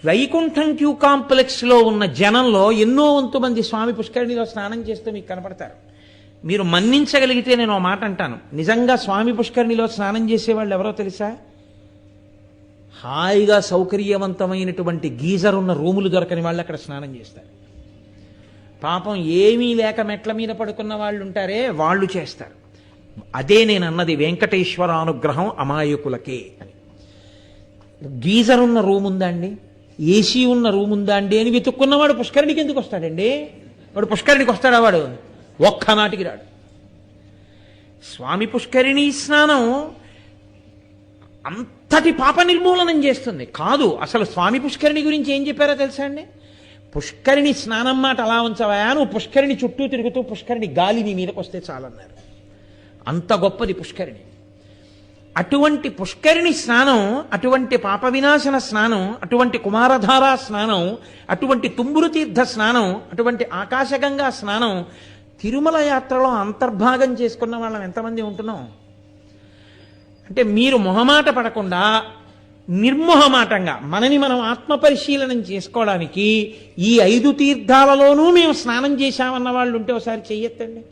Vaikuntham queue కాంప్లెక్స్లో ఉన్న జనంలో ఎన్నో వంతు మంది స్వామి పుష్కరిణిలో స్నానం చేస్తూ మీకు కనపడతారు. మీరు మన్నించగలిగితే నేను ఓ మాట అంటాను, నిజంగా స్వామి పుష్కరిణిలో స్నానం చేసేవాళ్ళు ఎవరో తెలుసా? హాయిగా సౌకర్యవంతమైనటువంటి గీజర్ ఉన్న రూములు దొరకని వాళ్ళు అక్కడ స్నానం చేస్తారు. పాపం ఏమీ లేక మెట్ల మీద పడుకున్న వాళ్ళు ఉంటారే, వాళ్ళు చేస్తారు. అదే నేను అన్నది, వెంకటేశ్వర అనుగ్రహం అమాయకులకే అని. గీజర్ ఉన్న రూమ్ ఉందా అండి, ఏసీ ఉన్న రూమ్ ఉందా అండి అని వెతుక్కున్నవాడు పుష్కరిణికి ఎందుకు వస్తాడండి? వాడు పుష్కరిణికి వస్తాడా? వాడు ఒక్కనాటికి రాడు. స్వామి పుష్కరిణి స్నానం అంతటి పాప నిర్మూలనం చేస్తుంది కాదు. అసలు స్వామి పుష్కరిణి గురించి ఏం చెప్పారో తెలుసా అండి? పుష్కరిణి స్నానం మాట అలా ఉంచవా, నువ్వు పుష్కరిణి చుట్టూ తిరుగుతూ పుష్కరిణి గాలి నీ మీదకి వస్తే చాలన్నారు. అంత గొప్పది పుష్కరిణి. అటువంటి పుష్కరిణి స్నానం, అటువంటి పాప వినాశన స్నానం, అటువంటి కుమారధారా స్నానం, అటువంటి తుంబురు తీర్థ స్నానం, అటువంటి ఆకాశగంగా స్నానం తిరుమల యాత్రలో అంతర్భాగం చేసుకున్న వాళ్ళం ఎంతమంది ఉంటున్నాం? అంటే మీరు మొహమాట పడకుండా నిర్మోహమాటంగా మనని మనం ఆత్మపరిశీలనం చేసుకోవడానికి ఈ 5 తీర్థాలలోనూ మేము స్నానం చేశామన్న వాళ్ళు ఉంటే ఒకసారి చెయ్యొద్దండి.